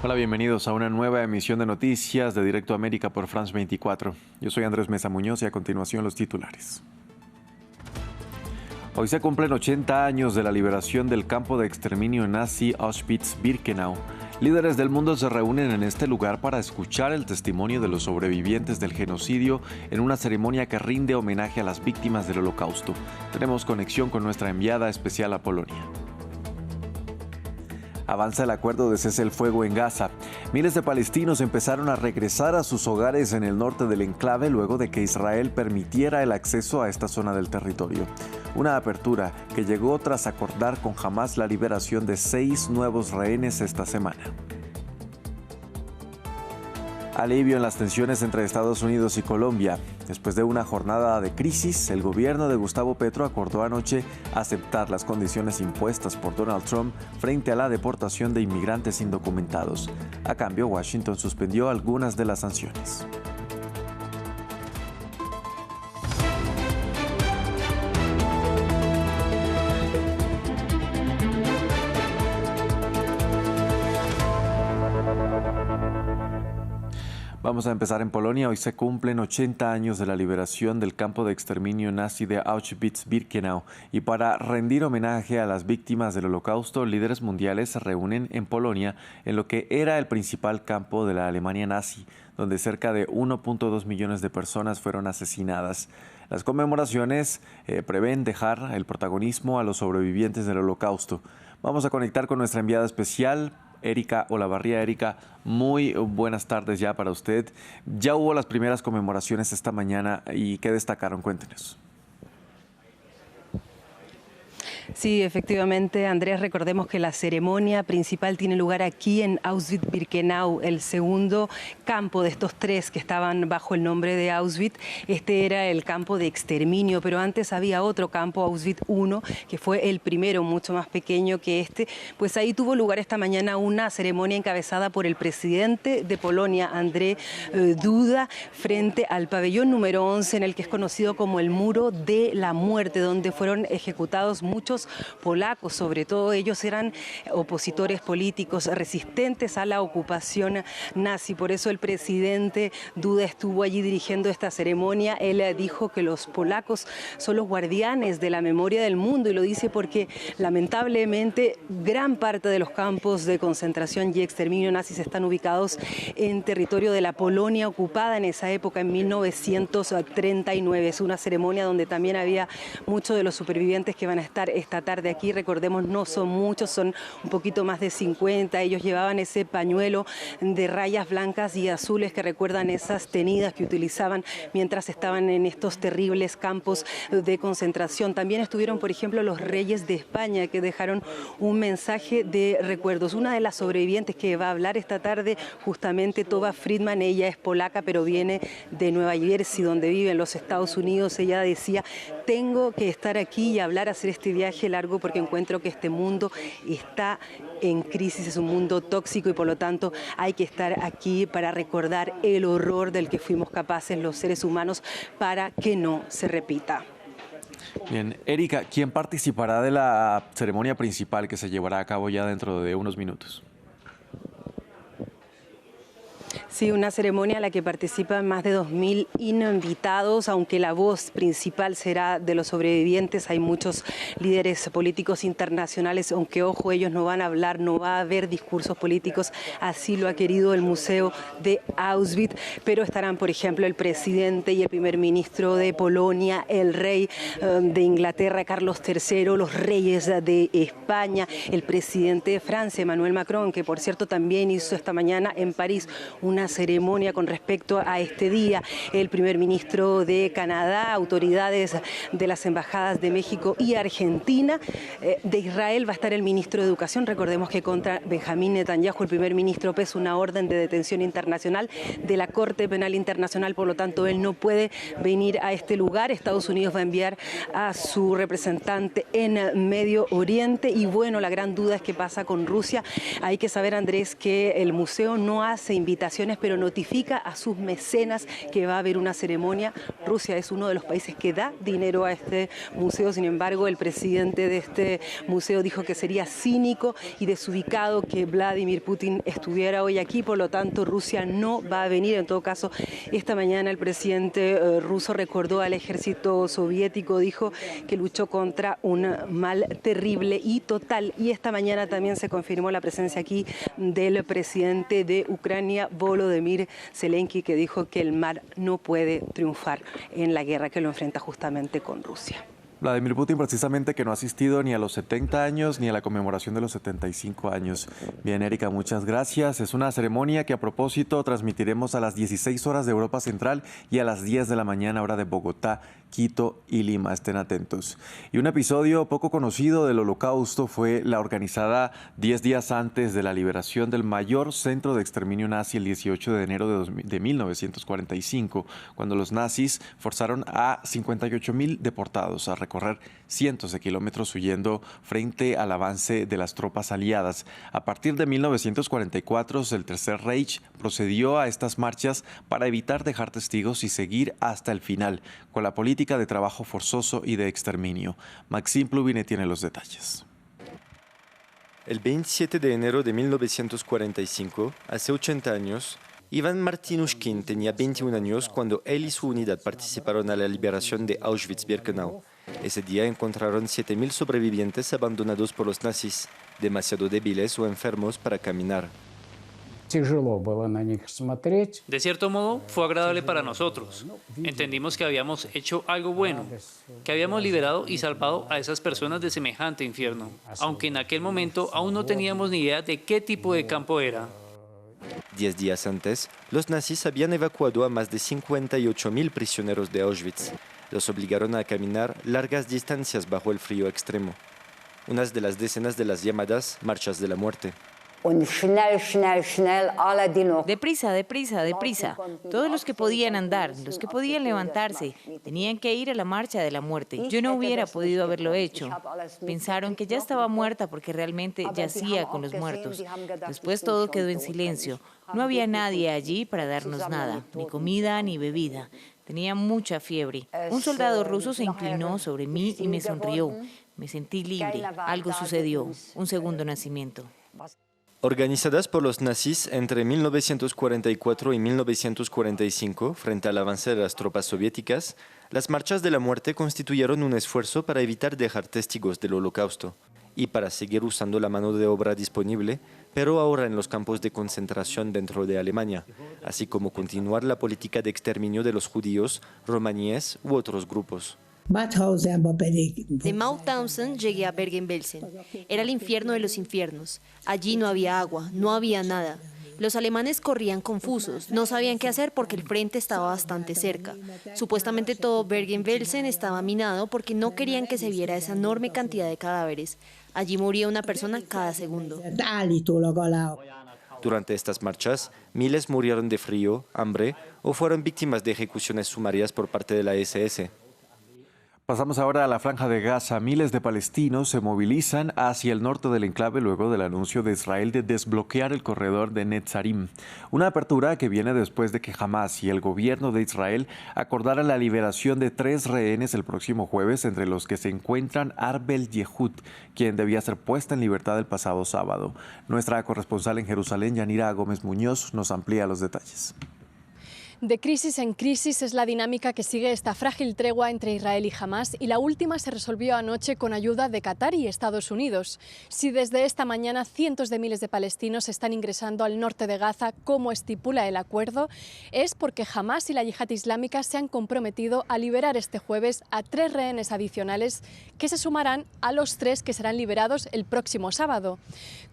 Hola, bienvenidos a una nueva emisión de noticias de Directo América por France 24. Yo soy Andrés Mesa Muñoz y a continuación los titulares. Hoy se cumplen 80 años de la liberación del campo de exterminio nazi Auschwitz-Birkenau. Líderes del mundo se reúnen en este lugar para escuchar el testimonio de los sobrevivientes del genocidio en una ceremonia que rinde homenaje a las víctimas del Holocausto. Tenemos conexión con nuestra enviada especial a Polonia. Avanza el acuerdo de cese el fuego en Gaza. Miles de palestinos empezaron a regresar a sus hogares en el norte del enclave luego de que Israel permitiera el acceso a esta zona del territorio. Una apertura que llegó tras acordar con Hamás la liberación de 6 nuevos rehenes esta semana. Alivio en las tensiones entre Estados Unidos y Colombia. Después de una jornada de crisis, el gobierno de Gustavo Petro acordó anoche aceptar las condiciones impuestas por Donald Trump frente a la deportación de inmigrantes indocumentados. A cambio, Washington suspendió algunas de las sanciones. Vamos a empezar en Polonia. Hoy se cumplen 80 años de la liberación del campo de exterminio nazi de Auschwitz-Birkenau. Y para rendir homenaje a las víctimas del Holocausto, líderes mundiales se reúnen en Polonia, en lo que era el principal campo de la Alemania nazi, donde cerca de 1.2 millones de personas fueron asesinadas. Las conmemoraciones prevén dejar el protagonismo a los sobrevivientes del Holocausto. Vamos a conectar con nuestra enviada especial, Erika Olavarría. Erika, muy buenas tardes ya para usted. Ya hubo las primeras conmemoraciones esta mañana y ¿qué destacaron? Cuéntenos. Sí, efectivamente, Andrés, recordemos que la ceremonia principal tiene lugar aquí en Auschwitz-Birkenau, el segundo campo de estos 3 que estaban bajo el nombre de Auschwitz. Este era el campo de exterminio, pero antes había otro campo, Auschwitz I, que fue el primero, mucho más pequeño que este. Pues ahí tuvo lugar esta mañana una ceremonia encabezada por el presidente de Polonia, Andrzej Duda, frente al pabellón número 11, en el que es conocido como el Muro de la Muerte, donde fueron ejecutados muchos polacos. Sobre todo ellos eran opositores políticos resistentes a la ocupación nazi. Por eso el presidente Duda estuvo allí dirigiendo esta ceremonia. Él dijo que los polacos son los guardianes de la memoria del mundo, y lo dice porque lamentablemente gran parte de los campos de concentración y exterminio nazis están ubicados en territorio de la Polonia ocupada en esa época, en 1939. Es una ceremonia donde también había muchos de los supervivientes que van a estar esta tarde aquí. Recordemos, no son muchos, son un poquito más de 50. Ellos llevaban ese pañuelo de rayas blancas y azules que recuerdan esas tenidas que utilizaban mientras estaban en estos terribles campos de concentración. También estuvieron, por ejemplo, los reyes de España, que dejaron un mensaje de recuerdos. Una de las sobrevivientes que va a hablar esta tarde, justamente Tova Friedman, ella es polaca, pero viene de Nueva Jersey, donde vive en los Estados Unidos. Ella decía: tengo que estar aquí y hablar, hacer este viaje largo, porque encuentro que este mundo está en crisis, es un mundo tóxico, y por lo tanto hay que estar aquí para recordar el horror del que fuimos capaces los seres humanos para que no se repita. Bien, Erika, ¿quién participará de la ceremonia principal que se llevará a cabo ya dentro de unos minutos? Sí, una ceremonia a la que participan más de 2.000 invitados, aunque la voz principal será de los sobrevivientes. Hay muchos líderes políticos internacionales, aunque ojo, ellos no van a hablar, no va a haber discursos políticos, así lo ha querido el Museo de Auschwitz, pero estarán, por ejemplo, el presidente y el primer ministro de Polonia, el rey de Inglaterra, Carlos III, los reyes de España, el presidente de Francia, Emmanuel Macron, que por cierto también hizo esta mañana en París una ceremonia con respecto a este día, el primer ministro de Canadá, autoridades de las embajadas de México y Argentina. De Israel va a estar el ministro de Educación. Recordemos que contra Benjamín Netanyahu, el primer ministro, pesa una orden de detención internacional de la Corte Penal Internacional, por lo tanto él no puede venir a este lugar. Estados Unidos va a enviar a su representante en Medio Oriente, y bueno, la gran duda es qué pasa con Rusia. Hay que saber, Andrés, que el museo no hace invitaciones rehenes, pero notifica a sus mecenas que va a haber una ceremonia. Rusia es uno de los países que da dinero a este museo, sin embargo, el presidente de este museo dijo que sería cínico y desubicado que Vladimir Putin estuviera hoy aquí, por lo tanto Rusia no va a venir. En todo caso, esta mañana el presidente ruso recordó al ejército soviético, dijo que luchó contra un mal terrible y total. Y esta mañana también se confirmó la presencia aquí del presidente de Ucrania, Volodymyr Zelensky, que dijo que el mal no puede triunfar en la guerra que lo enfrenta justamente con Rusia. Vladimir Putin precisamente que no ha asistido ni a los 70 años ni a la conmemoración de los 75 años. Bien, Erika, muchas gracias. Es una ceremonia que a propósito transmitiremos a las 16 horas de Europa Central y a las 10 de la mañana hora de Bogotá, Quito y Lima. Estén atentos. Y un episodio poco conocido del Holocausto fue la organizada 10 días antes de la liberación del mayor centro de exterminio nazi el 18 de enero de 1945, cuando los nazis forzaron a 58.000 deportados a recorrer cientos de kilómetros huyendo frente al avance de las tropas aliadas. A partir de 1944, el Tercer Reich procedió a estas marchas para evitar dejar testigos y seguir hasta el final, con la política de trabajo forzoso y de exterminio. Maxime Pluvine tiene los detalles. El 27 de enero de 1945, hace 80 años, Ivan Martinushkin tenía 21 años cuando él y su unidad participaron a la liberación de Auschwitz-Birkenau. Ese día encontraron 7.000 sobrevivientes abandonados por los nazis, demasiado débiles o enfermos para caminar. De cierto modo, fue agradable para nosotros. Entendimos que habíamos hecho algo bueno, que habíamos liberado y salvado a esas personas de semejante infierno, aunque en aquel momento aún no teníamos ni idea de qué tipo de campo era. 10 días antes, los nazis habían evacuado a más de 58.000 prisioneros de Auschwitz. Los obligaron a caminar largas distancias bajo el frío extremo. Unas de las decenas de las llamadas marchas de la muerte. Deprisa, deprisa, deprisa. Todos los que podían andar, los que podían levantarse, tenían que ir a la marcha de la muerte. Yo no hubiera podido haberlo hecho. Pensaron que ya estaba muerta porque realmente yacía con los muertos. Después todo quedó en silencio. No había nadie allí para darnos nada, ni comida ni bebida. Tenía mucha fiebre. Un soldado ruso se inclinó sobre mí y me sonrió. Me sentí libre. Algo sucedió. Un segundo nacimiento. Organizadas por los nazis entre 1944 y 1945, frente al avance de las tropas soviéticas, las marchas de la muerte constituyeron un esfuerzo para evitar dejar testigos del Holocausto y para seguir usando la mano de obra disponible, pero ahora en los campos de concentración dentro de Alemania, así como continuar la política de exterminio de los judíos, romaníes u otros grupos. De Mauthausen llegué a Bergen-Belsen. Era el infierno de los infiernos. Allí no había agua, no había nada. Los alemanes corrían confusos, no sabían qué hacer porque el frente estaba bastante cerca. Supuestamente todo Bergen-Belsen estaba minado porque no querían que se viera esa enorme cantidad de cadáveres. Allí moría una persona cada segundo. Durante estas marchas, miles murieron de frío, hambre o fueron víctimas de ejecuciones sumarias por parte de la SS. Pasamos ahora a la Franja de Gaza. Miles de palestinos se movilizan hacia el norte del enclave luego del anuncio de Israel de desbloquear el corredor de Netzarim. Una apertura que viene después de que Hamás y el gobierno de Israel acordaran la liberación de 3 rehenes el próximo jueves, entre los que se encuentran Arbel Yehud, quien debía ser puesta en libertad el pasado sábado. Nuestra corresponsal en Jerusalén, Yanira Gómez Muñoz, nos amplía los detalles. De crisis en crisis es la dinámica que sigue esta frágil tregua entre Israel y Hamás, y la última se resolvió anoche con ayuda de Qatar y Estados Unidos. Si desde esta mañana cientos de miles de palestinos están ingresando al norte de Gaza como estipula el acuerdo, es porque Hamás y la Yihad Islámica se han comprometido a liberar este jueves a 3 rehenes adicionales que se sumarán a los 3 que serán liberados el próximo sábado.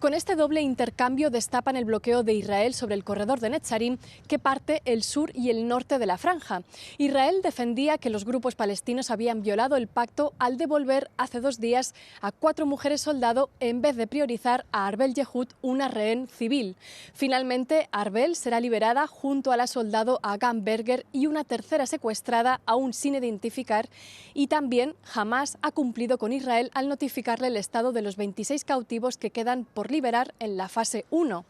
Con este doble intercambio destapan el bloqueo de Israel sobre el corredor de Netzarim, que parte el sur y el norte de la franja. Israel defendía que los grupos palestinos habían violado el pacto al devolver hace 2 días a 4 mujeres soldado en vez de priorizar a Arbel Yehud, una rehén civil. Finalmente, Arbel será liberada junto a la soldado Agam Berger y una tercera secuestrada aún sin identificar, y también Hamás ha cumplido con Israel al notificarle el estado de los 26 cautivos que quedan por liberar en la fase 1.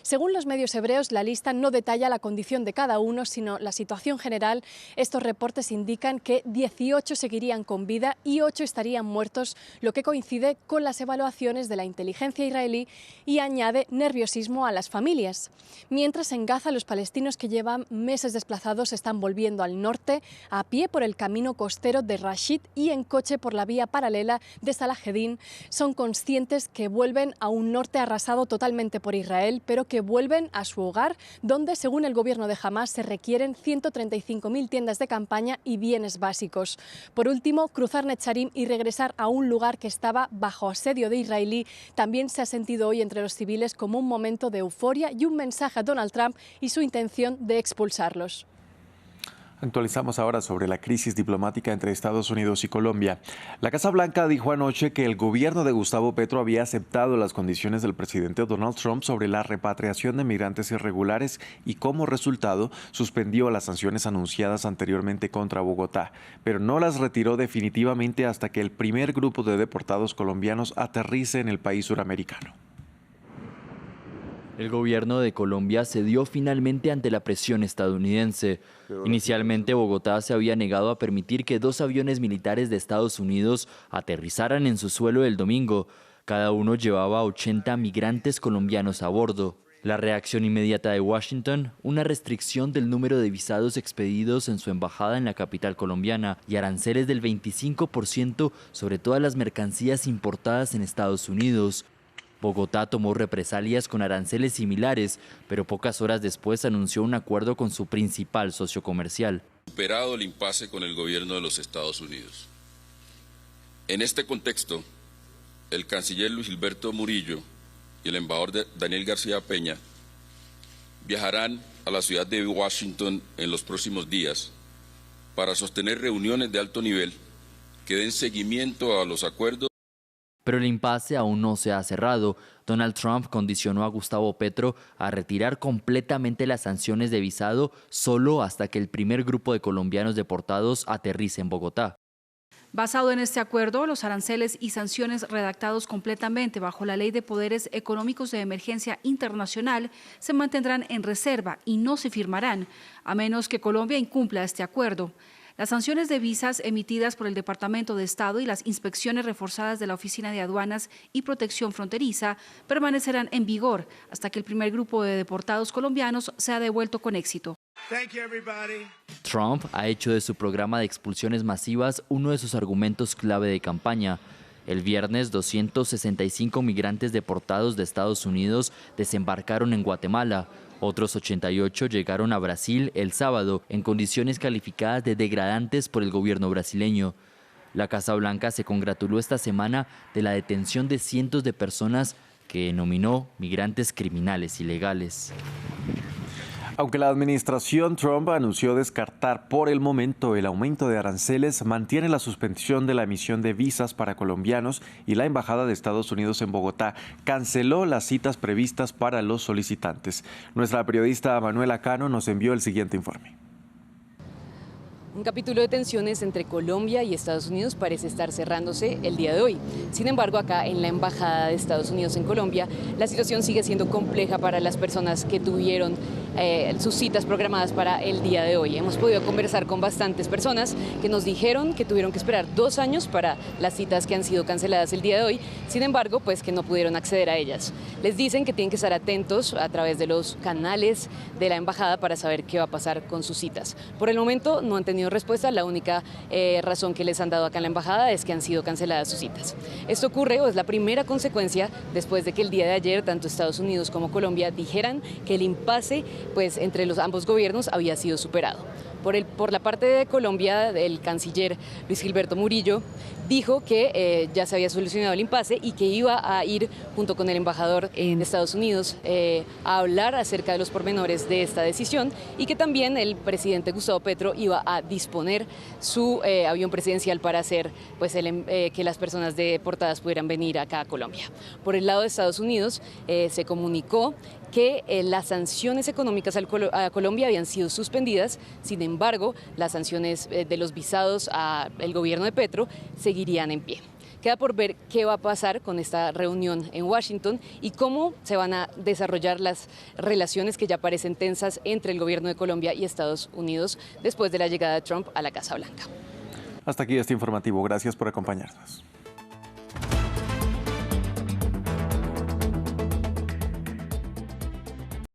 Según los medios hebreos, la lista no detalla la condición de cada uno, sino la situación general. Estos reportes indican que 18 seguirían con vida y 8 estarían muertos, lo que coincide con las evaluaciones de la inteligencia israelí y añade nerviosismo a las familias. Mientras en Gaza, los palestinos que llevan meses desplazados están volviendo al norte a pie por el camino costero de Rashid y en coche por la vía paralela de Salaheddin. Son conscientes que vuelven a un norte arrasado totalmente por Israel, pero que vuelven a su hogar, donde, según el gobierno de Hamás, se requieren 135.000 tiendas de campaña y bienes básicos. Por último, cruzar Netzarim y regresar a un lugar que estaba bajo asedio de israelí también se ha sentido hoy entre los civiles como un momento de euforia y un mensaje a Donald Trump y su intención de expulsarlos. Actualizamos ahora sobre la crisis diplomática entre Estados Unidos y Colombia. La Casa Blanca dijo anoche que el gobierno de Gustavo Petro había aceptado las condiciones del presidente Donald Trump sobre la repatriación de migrantes irregulares y, como resultado, suspendió las sanciones anunciadas anteriormente contra Bogotá, pero no las retiró definitivamente hasta que el primer grupo de deportados colombianos aterrice en el país suramericano. El gobierno de Colombia cedió finalmente ante la presión estadounidense. Inicialmente, Bogotá se había negado a permitir que 2 aviones militares de Estados Unidos aterrizaran en su suelo el domingo. Cada uno llevaba 80 migrantes colombianos a bordo. La reacción inmediata de Washington, una restricción del número de visados expedidos en su embajada en la capital colombiana y aranceles del 25% sobre todas las mercancías importadas en Estados Unidos. Bogotá tomó represalias con aranceles similares, pero pocas horas después anunció un acuerdo con su principal socio comercial. Superado el impasse con el gobierno de los Estados Unidos. En este contexto, el canciller Luis Gilberto Murillo y el embajador Daniel García Peña viajarán a la ciudad de Washington en los próximos días para sostener reuniones de alto nivel que den seguimiento a los acuerdos. Pero el impasse aún no se ha cerrado. Donald Trump condicionó a Gustavo Petro a retirar completamente las sanciones de visado solo hasta que el primer grupo de colombianos deportados aterrice en Bogotá. Basado en este acuerdo, los aranceles y sanciones redactados completamente bajo la Ley de Poderes Económicos de Emergencia Internacional se mantendrán en reserva y no se firmarán, a menos que Colombia incumpla este acuerdo. Las sanciones de visas emitidas por el Departamento de Estado y las inspecciones reforzadas de la Oficina de Aduanas y Protección Fronteriza permanecerán en vigor hasta que el primer grupo de deportados colombianos sea devuelto con éxito. Trump ha hecho de su programa de expulsiones masivas uno de sus argumentos clave de campaña. El viernes, 265 migrantes deportados de Estados Unidos desembarcaron en Guatemala. Otros 88 llegaron a Brasil el sábado en condiciones calificadas de degradantes por el gobierno brasileño. La Casa Blanca se congratuló esta semana de la detención de cientos de personas que denominó migrantes criminales ilegales. Aunque la administración Trump anunció descartar por el momento el aumento de aranceles, mantiene la suspensión de la emisión de visas para colombianos y la Embajada de Estados Unidos en Bogotá canceló las citas previstas para los solicitantes. Nuestra periodista Manuela Cano nos envió el siguiente informe. Un capítulo de tensiones entre Colombia y Estados Unidos parece estar cerrándose el día de hoy. Sin embargo, acá en la Embajada de Estados Unidos en Colombia, la situación sigue siendo compleja para las personas que tuvieron sus citas programadas para el día de hoy. Hemos podido conversar con bastantes personas que nos dijeron que tuvieron que esperar 2 años para las citas que han sido canceladas el día de hoy, sin embargo, pues que no pudieron acceder a ellas. Les dicen que tienen que estar atentos a través de los canales de la Embajada para saber qué va a pasar con sus citas. Por el momento no han tenido respuesta, la única razón que les han dado acá en la Embajada es que han sido canceladas sus citas. Esto ocurre o es la primera consecuencia después de que el día de ayer tanto Estados Unidos como Colombia dijeran que el impasse pues, entre los ambos gobiernos había sido superado. Por la parte de Colombia, el canciller Luis Gilberto Murillo dijo que ya se había solucionado el impasse y que iba a ir junto con el embajador de Estados Unidos a hablar acerca de los pormenores de esta decisión y que también el presidente Gustavo Petro iba a disponer su avión presidencial para hacer pues, que las personas deportadas pudieran venir acá a Colombia. Por el lado de Estados Unidos se comunicó que las sanciones económicas a Colombia habían sido suspendidas, sin embargo, las sanciones de los visados al gobierno de Petro seguirían en pie. Queda por ver qué va a pasar con esta reunión en Washington y cómo se van a desarrollar las relaciones que ya parecen tensas entre el gobierno de Colombia y Estados Unidos después de la llegada de Trump a la Casa Blanca. Hasta aquí este informativo. Gracias por acompañarnos.